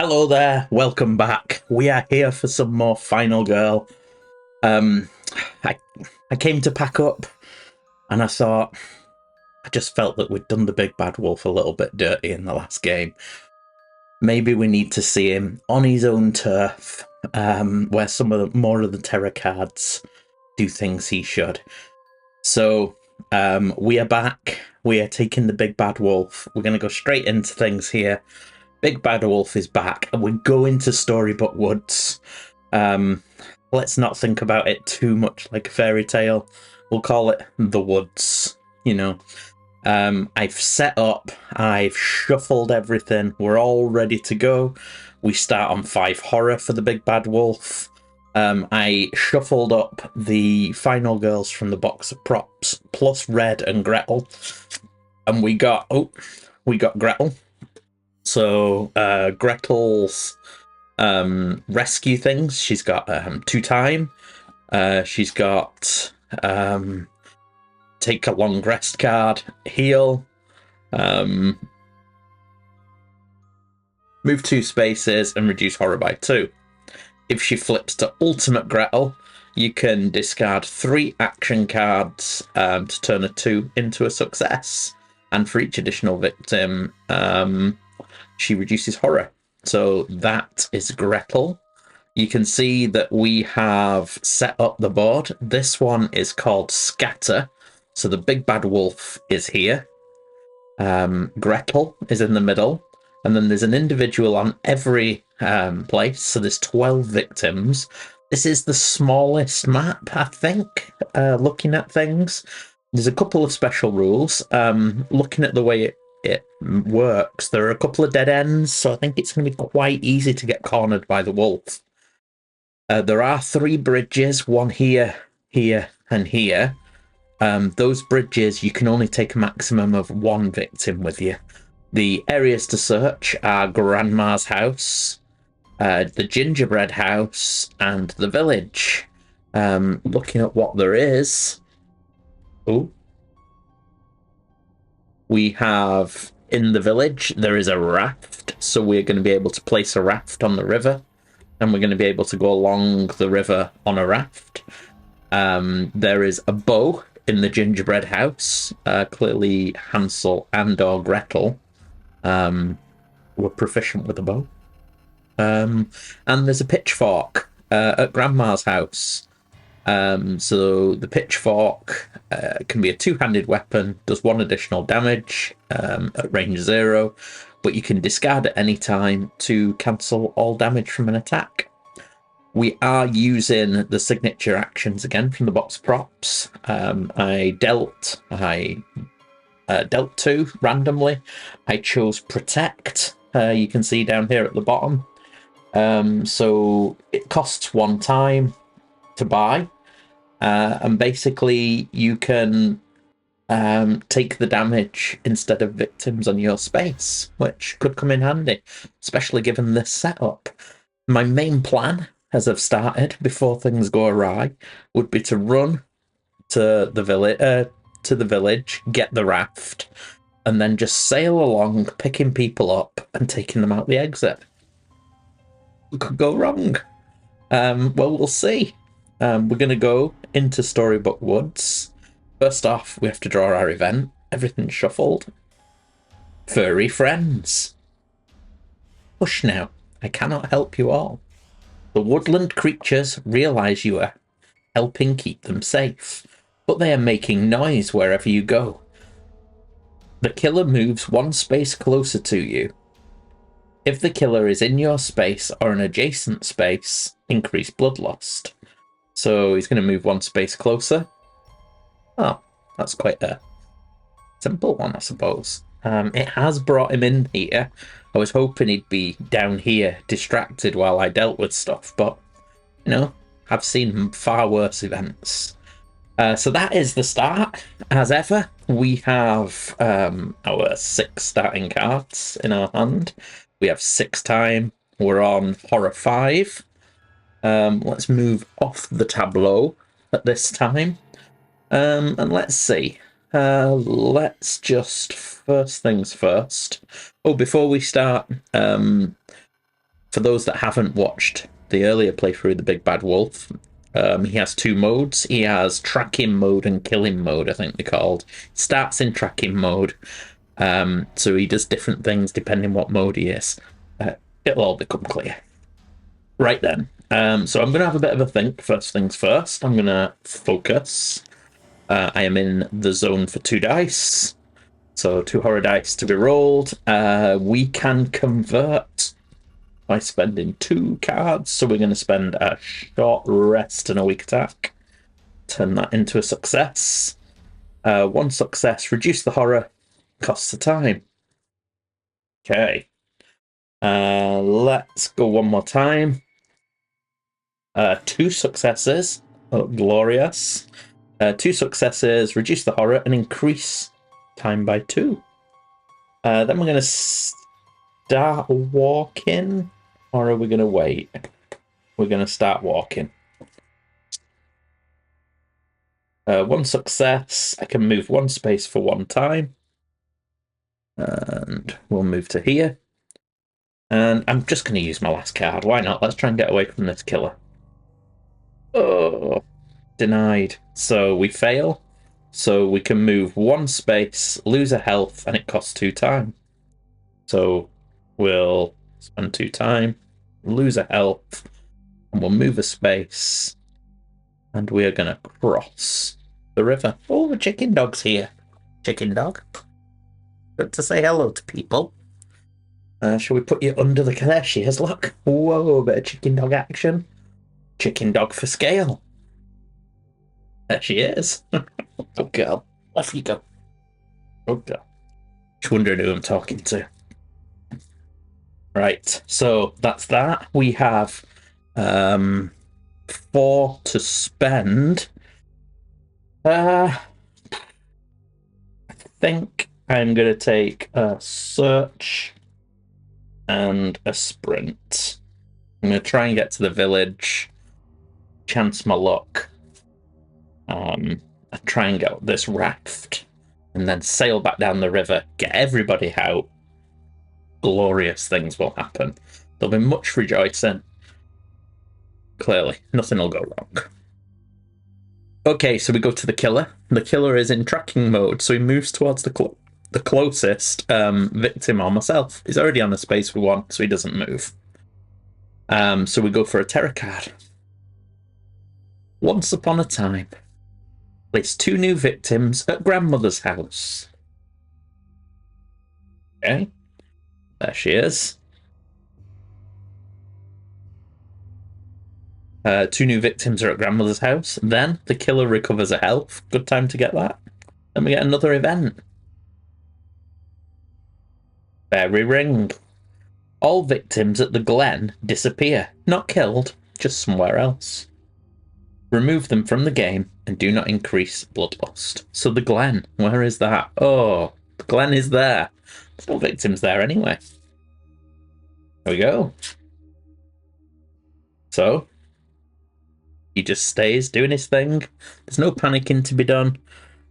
Hello there, welcome back. We are here for some more Final Girl. Um, I I came to pack up, and I just felt that we'd done the big bad wolf a little bit dirty in the last game. Maybe we need to see him on his own turf, where some of more of the terror cards do things he should. So, we are back. We are taking the big bad wolf. We're going to go straight into things here. Big Bad Wolf is back, and we go into Storybook Woods. Let's not think about it too much like a fairy tale. We'll call it the woods, you know. I've set up, I've shuffled everything, we're all ready to go. We start on 5 horror for the Big Bad Wolf. I shuffled up the final girls from the box of props, plus Red and Gretel. And we got Gretel. So Gretel's rescue things. She's got 2 time. She's got take a long rest card, heal, move 2 spaces, and reduce horror by 2. If she flips to Ultimate Gretel, you can discard 3 action cards to turn a 2 into a success. And for each additional victim, she reduces horror. So that is Gretel. You can see that we have set up the board. This one is called Scatter. So the Big Bad Wolf is here. Gretel is in the middle. And then there's an individual on every place. So there's 12 victims. This is the smallest map, I think, looking at things. There's a couple of special rules. Looking at the way it works, there are a couple of dead ends, so I think it's going to be quite easy to get cornered by the wolf. There are 3 bridges, one here, here, and here. Those bridges, you can only take a maximum of 1 victim with you. The areas to search are Grandma's house, the gingerbread house, and the village. Looking at what there is... We have, in the village, there is a raft, so we're going to be able to place a raft on the river, and we're going to be able to go along the river on a raft. There is a bow in the gingerbread house. Clearly Hansel and or Gretel were proficient with a bow. And there's a pitchfork at Grandma's house. So the pitchfork can be a 2-handed weapon, does 1 additional damage at range 0, but you can discard at any time to cancel all damage from an attack. We are using the signature actions again from the box props. I dealt 2 randomly. I chose Protect. You can see down here at the bottom. So it costs 1 time to buy, and basically you can take the damage instead of victims on your space, which could come in handy, especially given this setup. My main plan, as I've started before things go awry, would be to run to the village, get the raft, and then just sail along, picking people up and taking them out the exit. What could go wrong? Well, we'll see. We're going to go into Storybook Woods. First off, we have to draw our event. Everything's shuffled. Furry friends. Hush now. I cannot help you all. The woodland creatures realise you are helping keep them safe, but they are making noise wherever you go. The killer moves 1 space closer to you. If the killer is in your space or an adjacent space, increase bloodlust. So he's going to move 1 space closer. Oh, that's quite a simple one, I suppose. It has brought him in here. I was hoping he'd be down here, distracted while I dealt with stuff, but, you know, I've seen far worse events. So that is the start. As ever, we have our 6 starting cards in our hand. We have 6 time. We're on Horror 5. Let's move off the tableau at this time. And let's see. Let's just, first things first. Oh, before we start, for those that haven't watched the earlier playthrough, the Big Bad Wolf, he has two modes. He has tracking mode and killing mode, I think they're called. Starts in tracking mode, so he does different things depending what mode he is. It'll all become clear. Right then, so I'm going to have a bit of a think. First things first, I'm going to focus. I am in the zone for 2 dice. So 2 horror dice to be rolled. We can convert by spending 2 cards. So we're going to spend a short rest and a weak attack. Turn that into a success. 1 success, reduce the horror, costs the time. Okay. Let's go one more time. 2 successes. Oh, glorious. 2 successes, reduce the horror, and increase time by 2. Then we're going to start walking, or are we going to wait? We're going to start walking. 1 success. I can move 1 space for 1 time. And we'll move to here. And I'm just going to use my last card. Why not? Let's try and get away from this killer. Oh, denied. So we fail. So we can move 1 space, lose a health, and it costs 2 time. So we'll spend 2 time, lose a health, and we'll move a space. And we are going to cross the river. Oh, the chicken dog's here. Chicken dog. Good to say hello to people. Shall we put you under the... There she is, look. Whoa, a bit of chicken dog action. Chicken dog for scale. There she is. Oh, girl. Off you go. Oh, girl. Just wondering who I'm talking to. Right, so that's that. We have 4 to spend. I think I'm going to take a search and a sprint. I'm going to try and get to the village, chance my luck, and try and get this raft, and then sail back down the river, get everybody out. Glorious things will happen. There'll be much rejoicing. Clearly, nothing will go wrong. Okay, so we go to the killer. The killer is in tracking mode, so he moves towards the closest victim or myself. He's already on the space we want, so he doesn't move. So we go for a terror card. Once upon a time, place 2 new victims at grandmother's house. Okay, there she is. 2 new victims are at grandmother's house. Then the killer recovers a health. Good time to get that. Then we get another event. Fairy ring. All victims at the Glen disappear. Not killed, just somewhere else. Remove them from the game and do not increase bloodlust. So the Glen, where is that? Oh, the Glen is there. There's no victims there anyway. There we go. So he just stays doing his thing. There's no panicking to be done.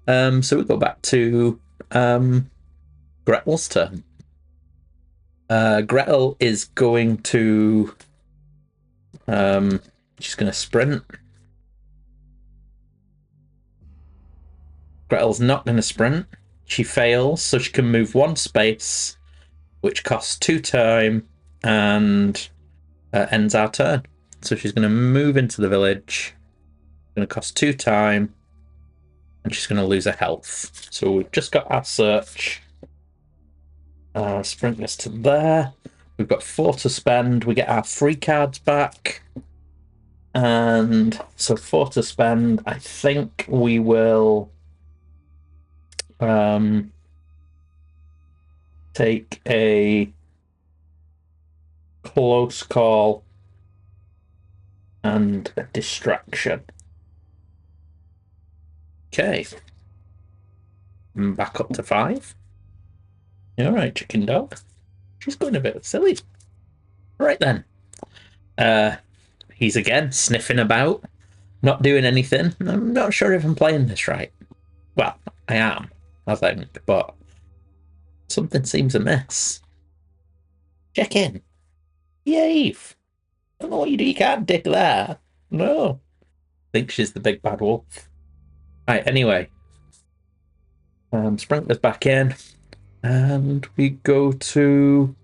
So we go back to Gretel's turn. Gretel is going to... she's going to sprint. Gretel's not going to sprint. She fails, so she can move 1 space, which costs 2 time, and ends our turn. So she's going to move into the village. It's going to cost 2 time, and she's going to lose her health. So we've just got our search. Sprint this to there. We've got 4 to spend. We get our free cards back. And so 4 to spend. I think we will take a close call and a distraction. Okay. Back up to 5. All right, chicken dog. She's going a bit silly. Right then. He's again sniffing about, not doing anything. I'm not sure if I'm playing this right. Well, I am, I think, but something seems amiss. Check in. Behave. I don't know what you do. You can't dig there. No. I think she's the big bad wolf. Right, anyway. Sprinkler's back in. And we go to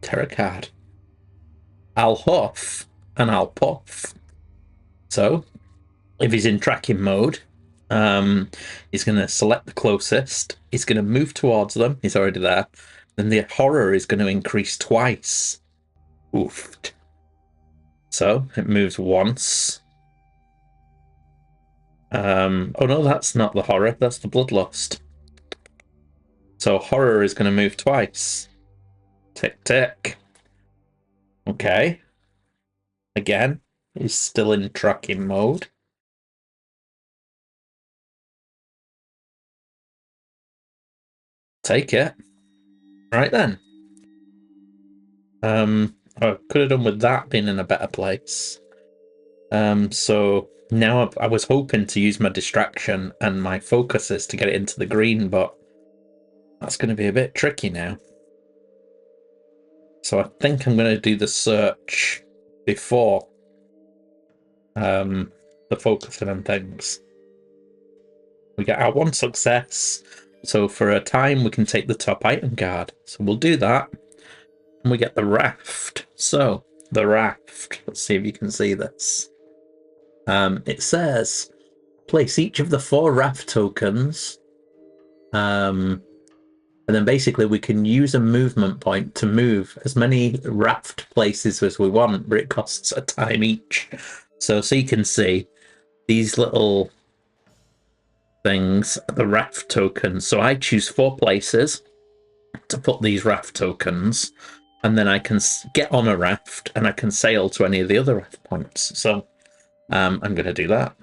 Terra card. I'll huff and I'll puff. So, if he's in tracking mode, he's going to select the closest. He's going to move towards them. He's already there. Then the horror is going to increase twice. Oofed. So, it moves once. Oh no, that's not the horror. That's the bloodlust. So, horror is going to move twice. Tick, tick. Okay. Again, he's still in tracking mode. Take it. Right then. I could have done with that being in a better place. So now I was hoping to use my distraction and my focuses to get it into the green, but that's going to be a bit tricky now. So I think I'm going to do the search before the focusing and things. We get our one success. So for a time, we can take the top item card. So we'll do that. And we get the raft. So the raft. Let's see if you can see this. It says, place each of the 4 raft tokens. And then basically we can use a movement point to move as many raft places as we want, but it costs a time each. So you can see these little things, the raft tokens. So I choose 4 places to put these raft tokens, and then I can get on a raft and I can sail to any of the other raft points. So I'm going to do that.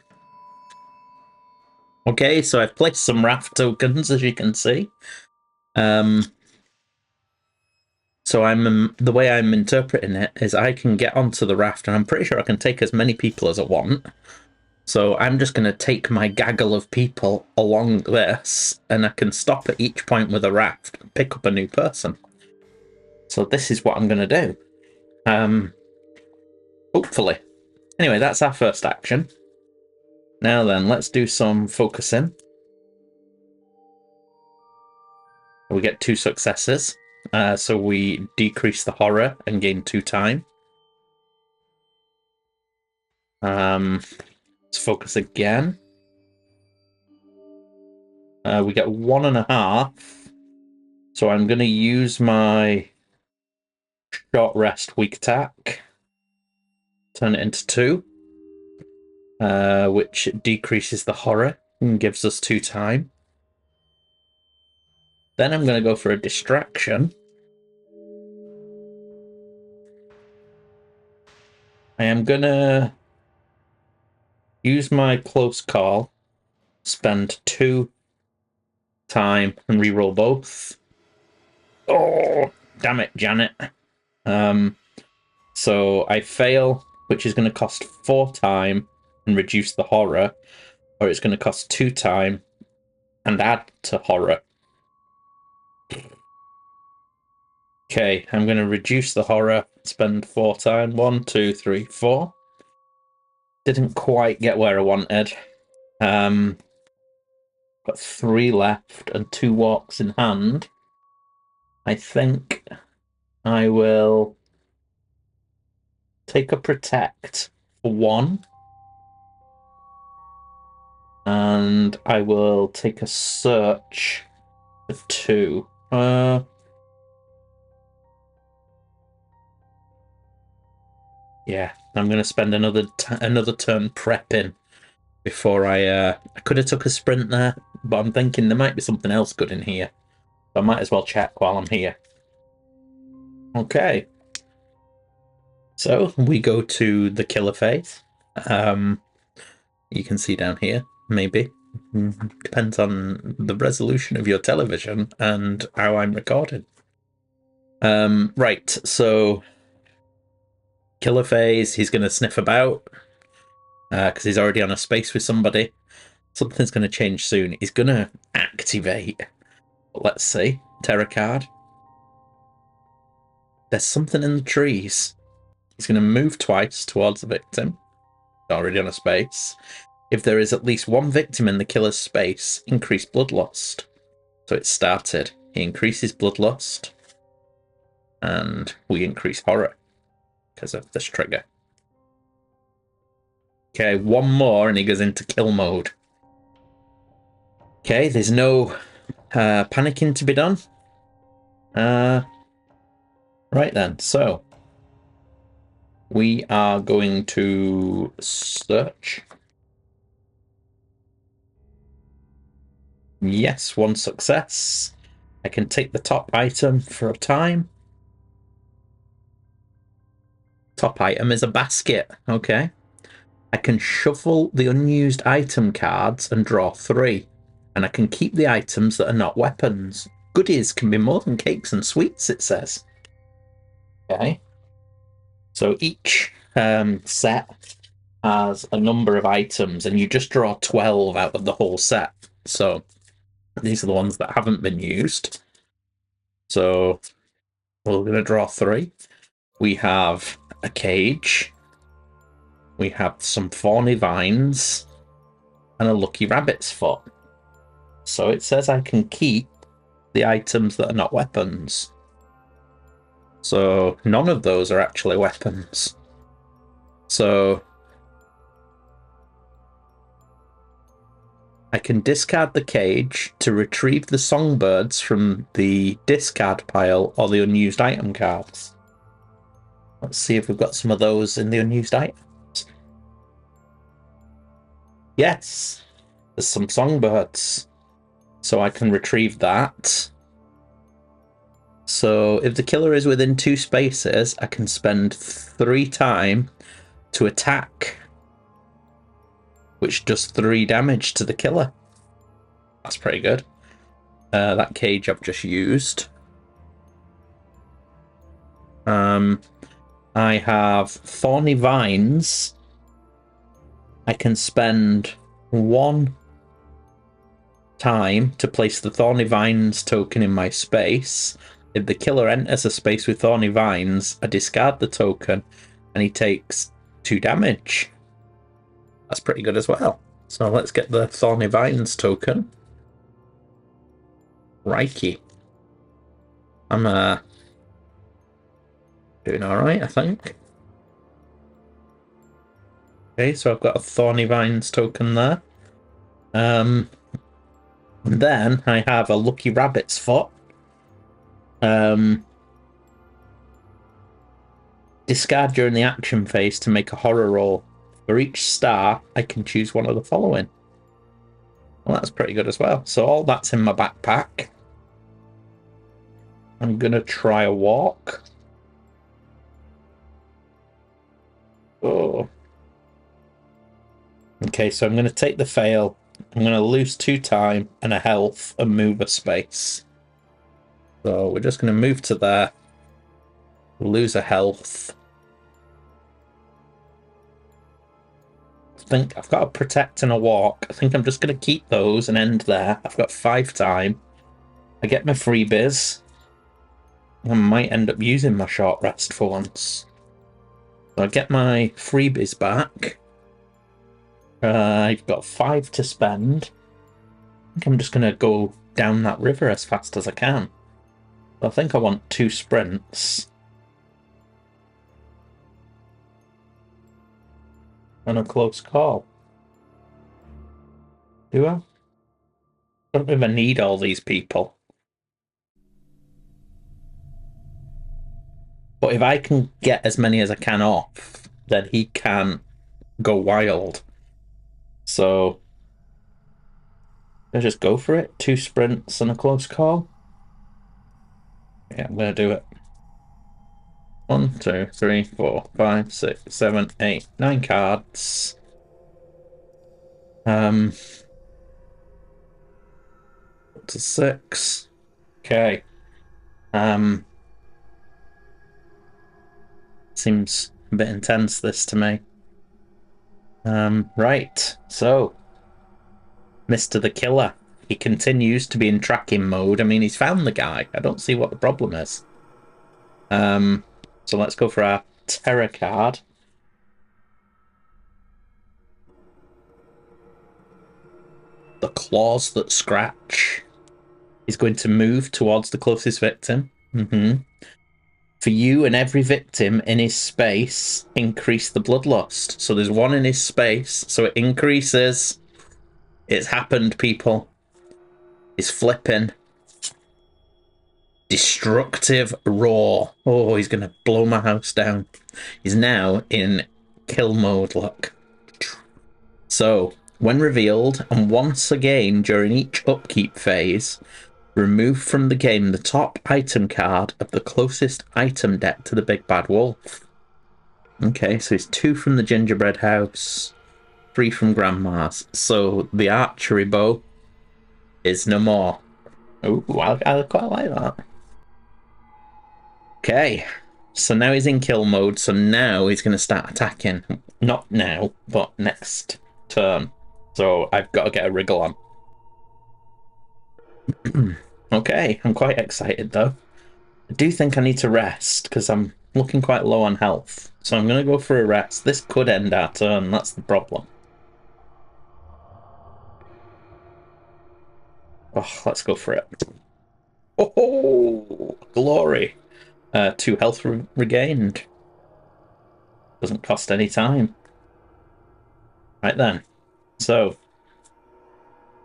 Okay, so I've placed some raft tokens, as you can see. So the way I'm interpreting it is I can get onto the raft, and I'm pretty sure I can take as many people as I want. So I'm just going to take my gaggle of people along this, and I can stop at each point with a raft and pick up a new person. So this is what I'm going to do. Hopefully. Anyway, that's our first action. Now then, let's do some focusing. We get 2 successes. So we decrease the horror and gain 2 time. Let's focus again. We get 1.5. So I'm going to use my short rest weak attack. Turn it into 2. Which decreases the horror and gives us 2 time. Then I'm going to go for a distraction. I am going to use my close call, spend 2 time, and reroll both. Oh, damn it, Janet. So I fail, which is going to cost 4 time and reduce the horror, or it's going to cost 2 time and add to horror. Okay, I'm going to reduce the horror, spend 4 time. 1, 2, 3, 4. Didn't quite get where I wanted. Got 3 left and 2 walks in hand. I think I will take a protect for 1. And I will take a search for 2. Yeah, I'm going to spend another turn prepping before I could have took a sprint there, but I'm thinking there might be something else good in here. So I might as well check while I'm here. Okay. So we go to the killer phase. You can see down here, maybe. Depends on the resolution of your television and how I'm recording. Right, so killer phase, he's going to sniff about because he's already on a space with somebody. Something's going to change soon. He's going to activate. Let's see. Terror card. There's something in the trees. He's going to move twice towards the victim. Already on a space. If there is at least one victim in the killer's space, increase bloodlust. So it started. He increases bloodlust. And we increase horror because of this trigger. Okay, one more and he goes into kill mode. Okay, there's no panicking to be done. Right then, so we are going to search. Yes, one success. I can take the top item for a time. Top item is a basket. Okay. I can shuffle the unused item cards and draw 3. And I can keep the items that are not weapons. Goodies can be more than cakes and sweets, it says. Okay. So each set has a number of items, and you just draw 12 out of the whole set. So these are the ones that haven't been used. So we're going to draw 3. We have a cage. We have some thorny vines and a lucky rabbit's foot. So it says I can keep the items that are not weapons. So none of those are actually weapons. So I can discard the cage to retrieve the songbirds from the discard pile or the unused item cards. Let's see if we've got some of those in the unused items. Yes, there's some songbirds. So I can retrieve that. So if the killer is within 2 spaces, I can spend 3 time to attack, which does 3 damage to the killer. That's pretty good. That cage I've just used. I have thorny vines. I can spend 1 time to place the thorny vines token in my space. If the killer enters a space with thorny vines, I discard the token and he takes 2 damage. That's pretty good as well. So let's get the thorny vines token. Rikey. I'm doing alright, I think. Okay, so I've got a thorny vines token there. Then I have a lucky rabbit's foot. Discard during the action phase to make a horror roll. For each star, I can choose one of the following. Well, that's pretty good as well. So all that's in my backpack. I'm going to try a walk. Oh. Okay, so I'm going to take the fail. I'm going to lose 2 time and a health and move a space. So we're just going to move to there. Lose a health. I think I've got a protect and a walk. I think I'm just going to keep those and end there. I've got 5 time. I get my freebies. I might end up using my short rest for once. So I get my freebies back. I've got 5 to spend. I think I'm just going to go down that river as fast as I can. I think I want 2 sprints. And a close call. Do I? Don't even need all these people. But if I can get as many as I can off, then he can go wild. So let's just go for it. 2 sprints and a close call. Yeah, I'm going to do it. 1, 2, 3, 4, 5, 6, 7, 8, 9 cards. Up to 6. Okay. Seems a bit intense, this, to me. Right. So, Mr. the Killer. he continues to be in tracking mode. I mean, he's found the guy. I don't see what the problem is. So let's go for our terror card. The claws that scratch. He's going to move towards the closest victim. For you and every victim in his space, increase the bloodlust. So there's one in his space, so it increases. It's happened, people. He's flipping. Destructive roar. Oh, he's going to blow my house down. He's now in kill mode, look. So, when revealed, and once again during each upkeep phase, remove from the game the top item card of the closest item deck to the big bad wolf. Okay, so it's 2 from the gingerbread house, 3 from grandma's. So the archery bow is no more. Ooh, I quite like that. Okay, so now he's in kill mode, so now he's going to start attacking. Not now, but next turn. So I've got to get a wriggle on. Okay, I'm quite excited though. I do think I need to rest because I'm looking quite low on health. So I'm going to go for a rest. This could end our turn, that's the problem. Oh, let's go for it. Oh, glory. 2 health regained. Doesn't cost any time. Right then. So,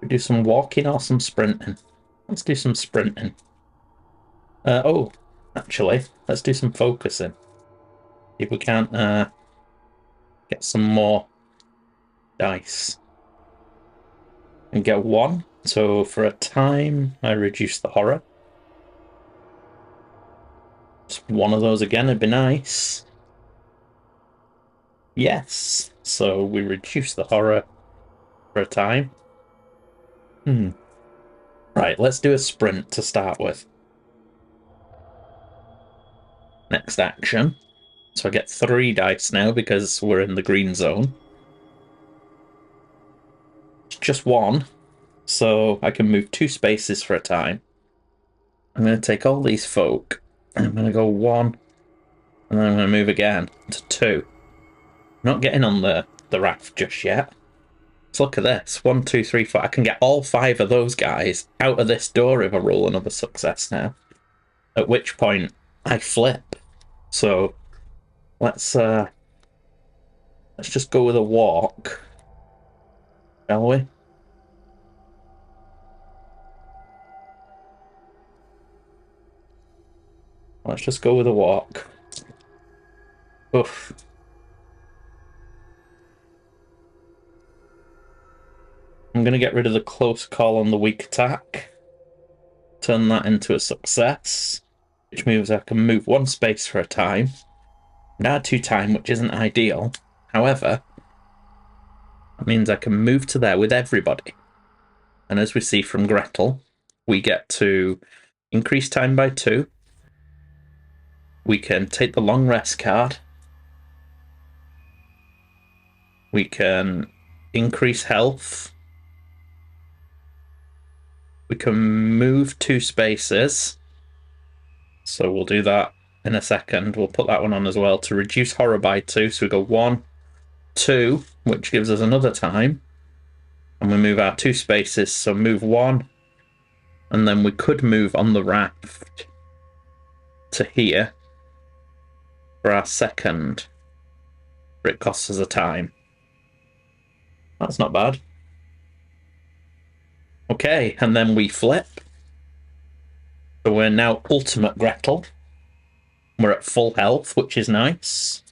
we do some walking or some sprinting? Let's do some sprinting. Oh, actually, let's do some focusing. If we can't get some more dice. And get 1. So for a time, I reduce the horror. Just 1 of those again would be nice. Yes. So we reduce the horror for a time. Right, let's do a sprint to start with. Next action. So I get 3 dice now because we're in the green zone. Just 1. So I can move 2 spaces for a time. I'm going to take all these folk. And I'm going to go 1. And then I'm going to move again to 2. Not getting on the raft just yet. Let's look at this. 1, 2, 3, 4. I can get all 5 of those guys out of this door if I roll another success now. At which point I flip. So let's just go with a walk, shall we? Let's just go with a walk. Oof. I'm going to get rid of the close call on the weak attack. Turn that into a success. Which means I can move 1 space for a time. Now 2 time, which isn't ideal. However, that means I can move to there with everybody. And as we see from Gretel, we get to increase time by 2. We can take the long rest card. We can increase health. We can move 2 spaces. So we'll do that in a second. We'll put that one on as well to reduce horror by 2. So we go 1, 2, which gives us another time. And we move our 2 spaces. So move 1. And then we could move on the raft to here for our second. But it costs us a time. That's not bad. Okay, and then we flip. So we're now ultimate Gretel. We're at full health, which is nice.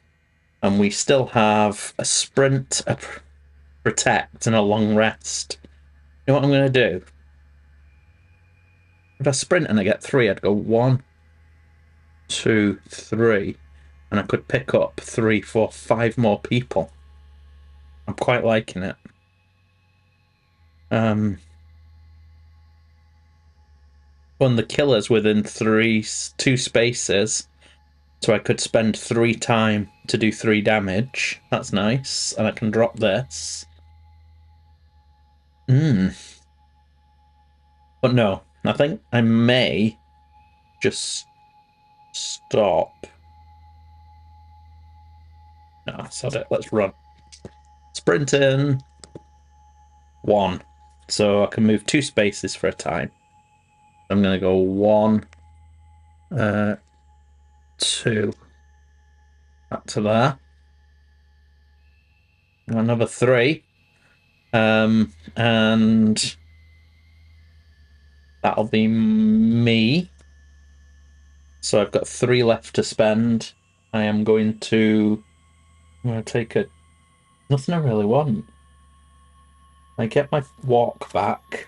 And we still have a sprint, a protect, and a long rest. You know what I'm going to do? If I sprint and I get 3, I'd go 1, 2, 3. And I could pick up 3, 4, 5 more people. I'm quite liking it. When the killer's within 2 spaces, so I could spend 3 time to do 3 damage. That's nice. And I can drop this. But no, I think I may just stop. No, sod it. Let's run. Sprinting. 1. So I can move 2 spaces for a time. I'm going to go 1, 2. Back to there. Another 3. And that'll be me. So I've got 3 left to spend. I'm going to take a... Nothing I really want. I get my walk back,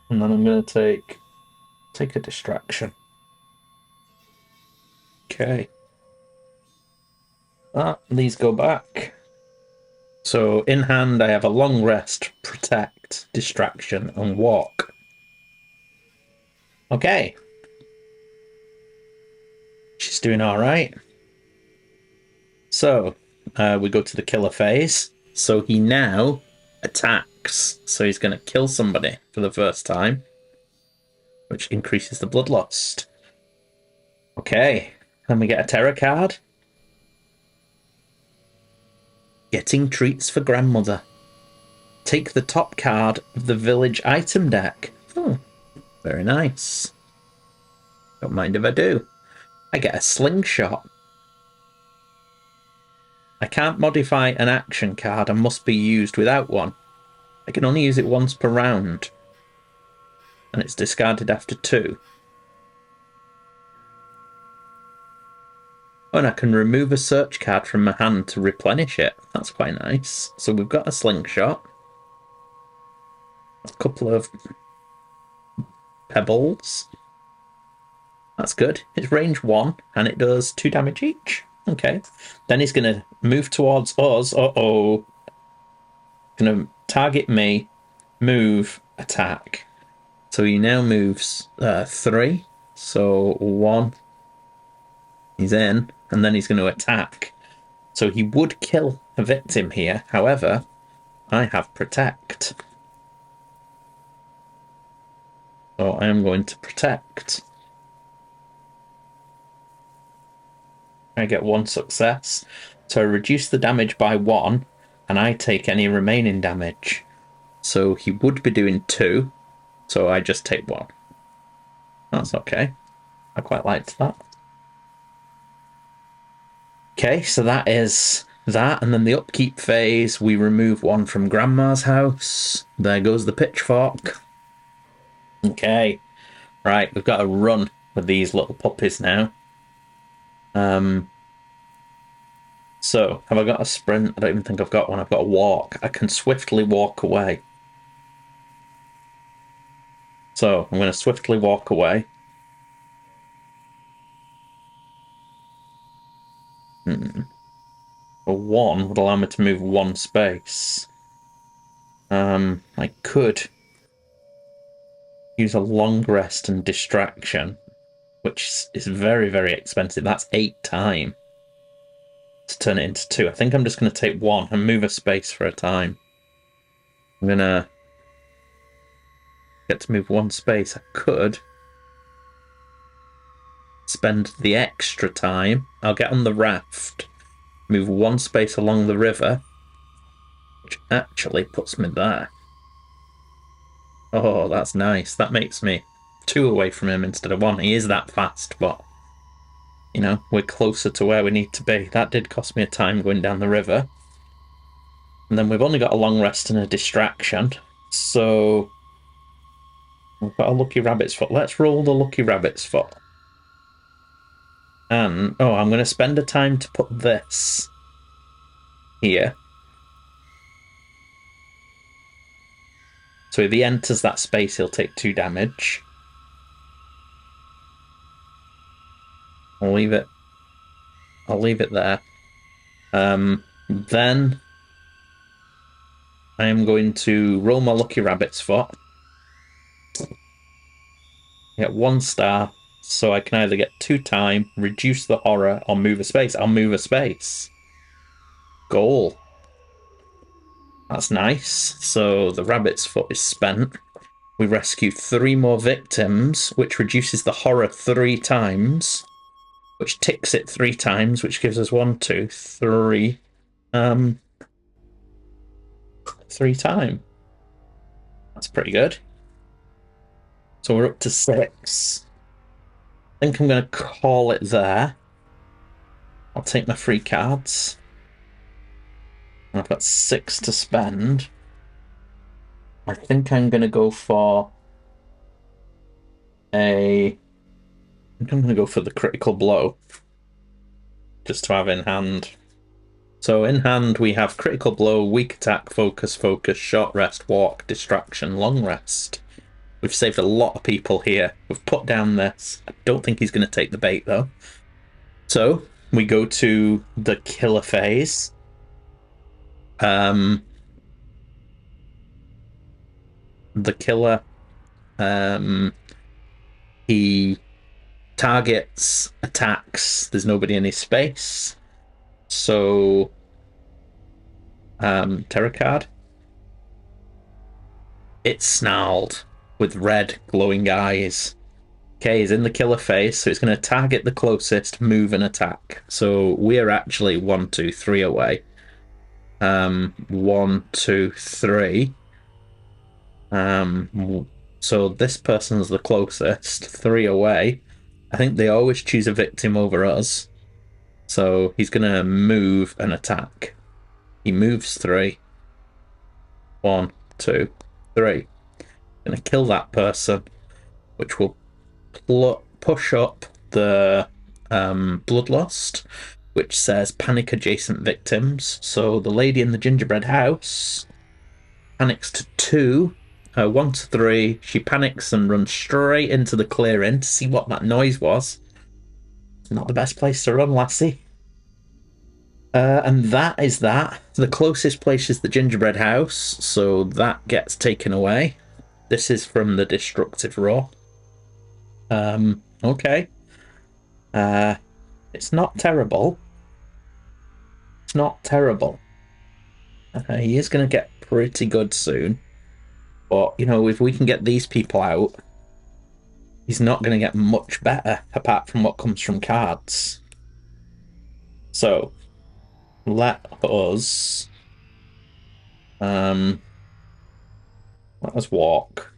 and then I'm going to take a distraction. Okay. These go back. So in hand, I have a long rest, protect, distraction, and walk. Okay. She's doing all right. So we go to the killer phase. So he now attacks. So he's going to kill somebody for the first time, which increases the bloodlust. Okay. Then we get a terror card. Getting treats for grandmother. Take the top card of the village item deck. Oh, very nice. Don't mind if I do. I get a slingshot. I can't modify an action card and must be used without one. I can only use it once per round. And it's discarded after 2. Oh, and I can remove a search card from my hand to replenish it. That's quite nice. So we've got a slingshot. A couple of pebbles. That's good. It's range 1, and it does 2 damage each. Okay. Then he's going to move towards us. Uh-oh. Going to target me, move, attack. So he now moves 3. So 1. He's in, and then he's going to attack. So he would kill a victim here. However, I have protect. So I am going to protect. I get 1 success. So I reduce the damage by 1, and I take any remaining damage. So he would be doing 2, so I just take 1. That's okay. I quite liked that. Okay, so that is that, and then the upkeep phase, we remove 1 from Grandma's house. There goes the pitchfork. Okay, right, we've got to run with these little puppies now. So, have I got a sprint? I don't even think I've got one. I've got a walk. I can swiftly walk away. So, I'm going to swiftly walk away. A 1 would allow me to move 1 space. I could use a long rest and distraction, which is very, very expensive. That's 8 time to turn it into 2. I think I'm just going to take 1 and move a space for a time. I'm going to get to move 1 space. I could spend the extra time. I'll get on the raft, move 1 space along the river, which actually puts me there. Oh, that's nice. That makes me 2 away from him instead of 1. He is that fast, but, you know, we're closer to where we need to be. That did cost me a time going down the river. And then we've only got a long rest and a distraction. So we've got a lucky rabbit's foot. Let's roll the lucky rabbit's foot. And, oh, I'm going to spend a time to put this here. So if he enters that space, he'll take 2 damage. I'll leave it there. Then I am going to roll my lucky rabbit's foot. Get 1 star, so I can either get 2 time, reduce the horror, or move a space. I'll move a space. Goal. That's nice. So the rabbit's foot is spent. We rescue 3 more victims, which reduces the horror 3 times, which ticks it 3 times, which gives us 1, 2, 3. 3 times. That's pretty good. So we're up to 6. I think I'm going to call it there. I'll take my free cards. And I've got 6 to spend. I think I'm going to go for I think I'm going to go for the critical blow. Just to have in hand. So in hand we have critical blow, weak attack, focus, short rest, walk, distraction, long rest. We've saved a lot of people here. We've put down this. I don't think he's going to take the bait though. So we go to the killer phase. The killer, he targets, attacks. There's nobody in his space. So, terror card. It's snarled with red glowing eyes. Okay, he's in the killer phase, so it's going to target the closest, move and attack. So we're actually 1, 2, 3 away. 1, 2, 3. So this person's the closest, 3 away. I think they always choose a victim over us. So he's going to move and attack. He moves 3. 1, 2, 3. Going to kill that person, which will push up the bloodlust, which says panic adjacent victims. So the lady in the gingerbread house panics to 2. 1 to 3. She panics and runs straight into the clearing to see what that noise was. Not the best place to run, lassie. And that is that. The closest place is the gingerbread house, so that gets taken away. This is from the destructive raw. Okay. It's not terrible. It's not terrible. He is going to get pretty good soon. But, you know, if we can get these people out, he's not going to get much better, apart from what comes from cards. So, let us walk.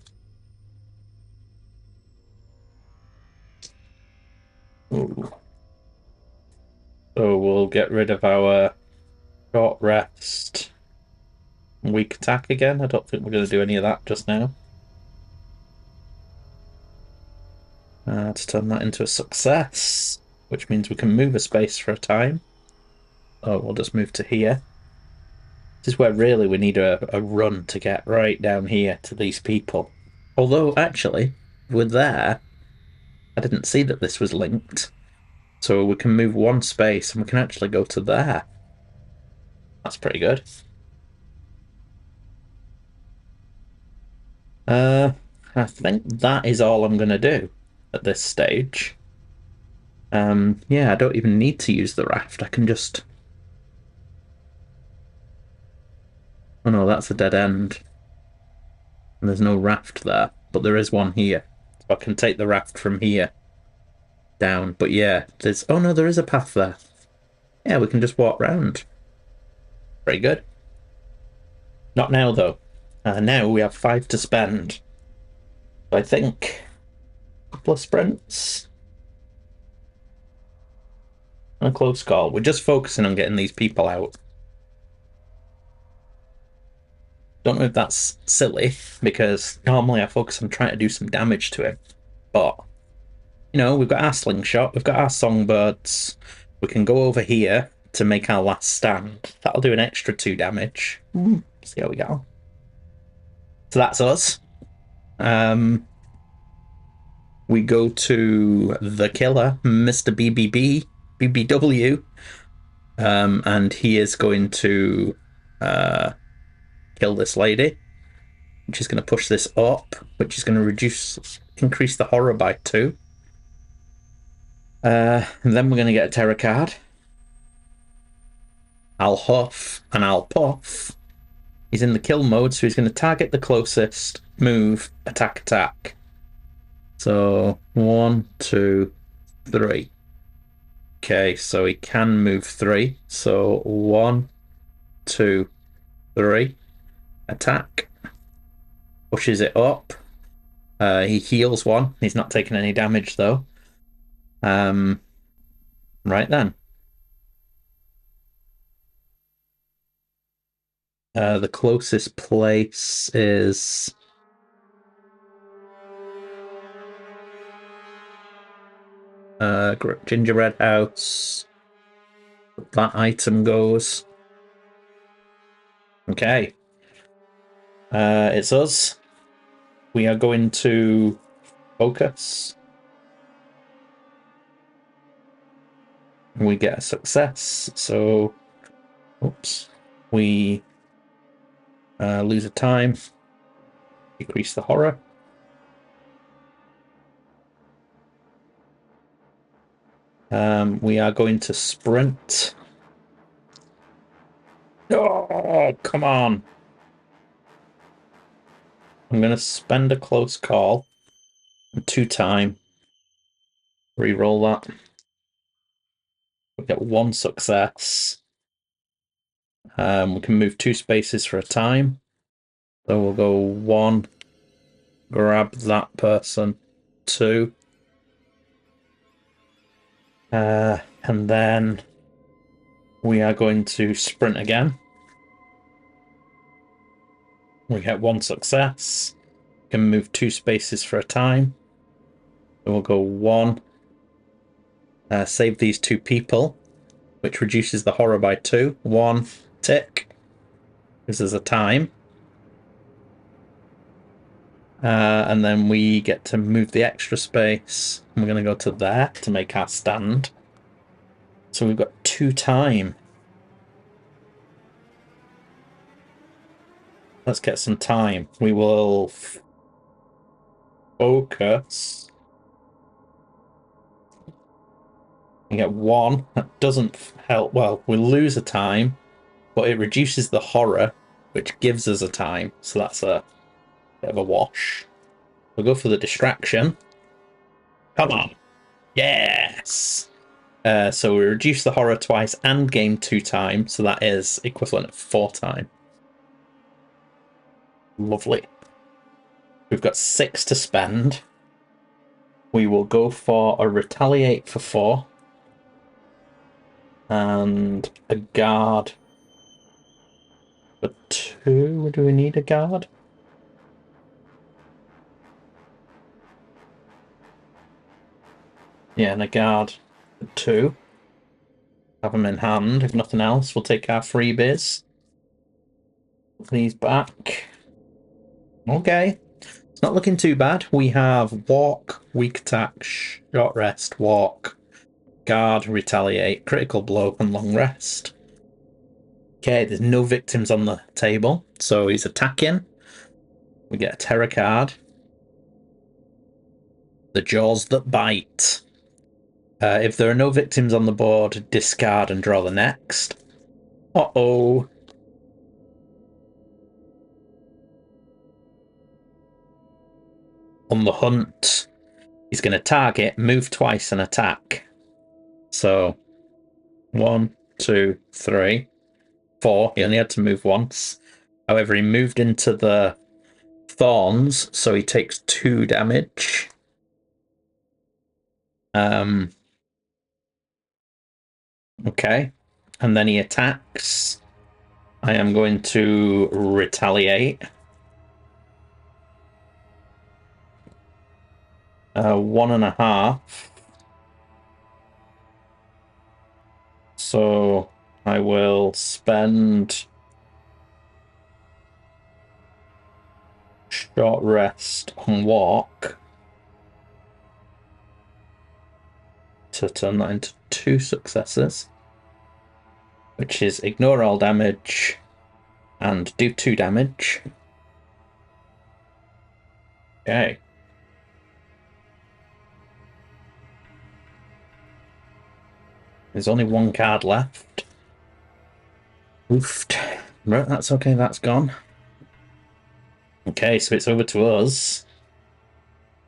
Ooh. So we'll get rid of our short rest, weak attack again. I don't think we're going to do any of that just now. To turn that into a success, which means we can move a space for a time. Oh, we'll just move to here. This is where really we need a run to get right down here to these people. Although, actually, with there, I didn't see that this was linked. So we can move 1 space and we can actually go to there. That's pretty good. I think that is all I'm going to do at this stage. Yeah, I don't even need to use the raft. I can just... Oh no, that's a dead end. And there's no raft there, but there is one here. So I can take the raft from here down. But yeah, there's... Oh no, there is a path there. Yeah, we can just walk round. Very good. Not now, though. Now we have 5 to spend. I think a couple of sprints. And a close call. We're just focusing on getting these people out. Don't know if that's silly, because normally I focus on trying to do some damage to him. But, you know, we've got our slingshot, we've got our songbirds. We can go over here to make our last stand. That'll do an extra 2 damage. See how we get on. So that's us. We go to the killer, Mr. BBW, and he is going to kill this lady, which is going to push this up, which is going to increase the horror by 2. And then we're going to get a terror card. I'll huff and I'll puff. He's in the kill mode, so he's going to target the closest, move, attack, attack. So 1, 2, 3. Okay, so he can move 3. So 1, 2, 3. Attack. Pushes it up. He heals 1. He's not taking any damage though. Right then. The closest place is gingerbread house. That item goes. Okay. It's us. We are going to focus. We get a success. So, oops. We lose a time. Decrease the horror. We are going to sprint. Oh, come on. I'm going to spend a close call. 2 time. Reroll that. We get 1 success. We can move 2 spaces for a time. So we'll go 1. Grab that person. 2. And then we are going to sprint again. We get 1 success. We can move 2 spaces for a time. So we'll go 1. Save these 2 people, which reduces the horror by 2. 1 tick. This is a time. And then we get to move the extra space. We're going to go to there to make our stand. So we've got 2 time. Let's get some time. We will focus. We get 1. That doesn't help. Well, we lose a time, but it reduces the horror, which gives us a time. So that's a bit of a wash. We'll go for the distraction. Come on. Yes. So we reduce the horror twice and gain 2 time. So that is equivalent of 4 time. Lovely. We've got 6 to spend. We will go for a retaliate for 4. And a guard for 2. Do we need a guard? Yeah, and a guard for 2. Have them in hand. If nothing else, we'll take our freebies. These back. Okay. It's not looking too bad. We have walk, weak attack, short rest, walk, guard, retaliate, critical blow, and long rest. Okay, there's no victims on the table, so he's attacking. We get a terror card. The jaws that bite. If there are no victims on the board, discard and draw the next. Uh-oh. On the hunt, he's going to target, move twice, and attack. So, 1, 2, 3, 4. He only had to move once. However, he moved into the thorns, so he takes 2 damage. Okay. And then he attacks. I am going to retaliate. 1.5. So I will spend short rest on walk to turn that into 2 successes, which is ignore all damage and do 2 damage. Okay. There's only 1 card left. Oofed. Right, that's okay, that's gone. Okay, so it's over to us.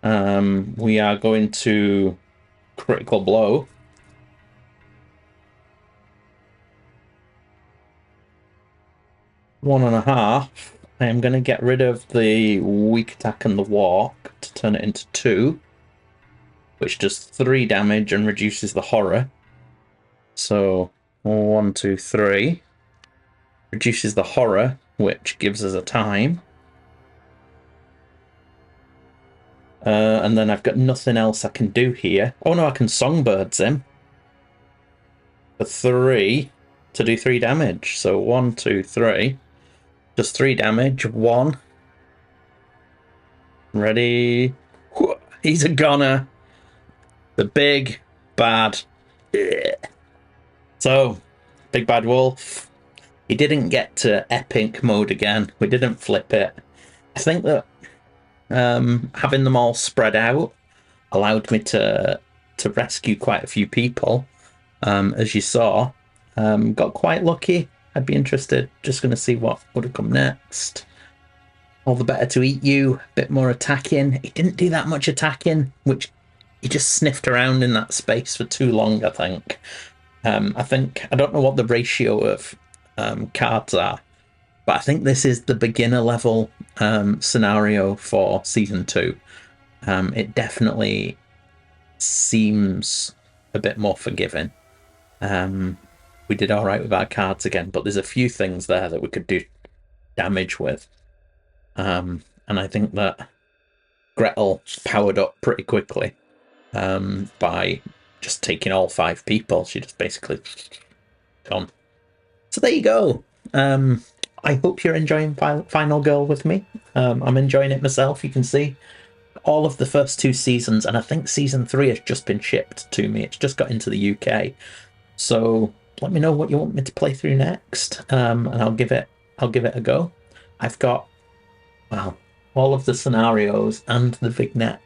We are going to critical blow. One and a half. I am going to get rid of the weak attack and the walk to turn it into 2, which does 3 damage and reduces the horror. So 1, 2, 3. Reduces the horror, which gives us a time. And then I've got nothing else I can do here. Oh no, I can songbirds him for 3 to do 3 damage. So 1, 2, 3. Just 3 damage. 1. Ready? He's a goner. The big bad. So, big bad wolf. He didn't get to epic mode again. We didn't flip it. I think that having them all spread out allowed me to rescue quite a few people. As you saw, got quite lucky. I'd be interested. Just going to see what would have come next. All the better to eat you. A bit more attacking. He didn't do that much attacking, which he just sniffed around in that space for too long, I think. I don't know what the ratio of cards are, but I think this is the beginner level scenario for season 2. It definitely seems a bit more forgiving. We did all right with our cards again, but there's a few things there that we could do damage with. And I think that Gretel powered up pretty quickly by just taking all 5 people. She just basically gone. So there you go. I hope you're enjoying Final Girl with me. I'm enjoying it myself. You can see all of the first 2 seasons, and I think season 3 has just been shipped to me. It's just got into the UK. So let me know what you want me to play through next, and I'll give it a go. I've got, well, all of the scenarios and the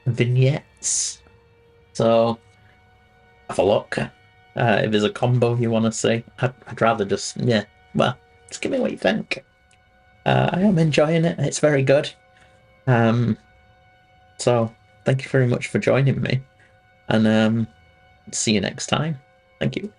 vignettes. So have a look. If there's a combo you want to see, I'd rather just, just give me what you think. I am enjoying it. It's very good. So thank you very much for joining me, and see you next time. Thank you.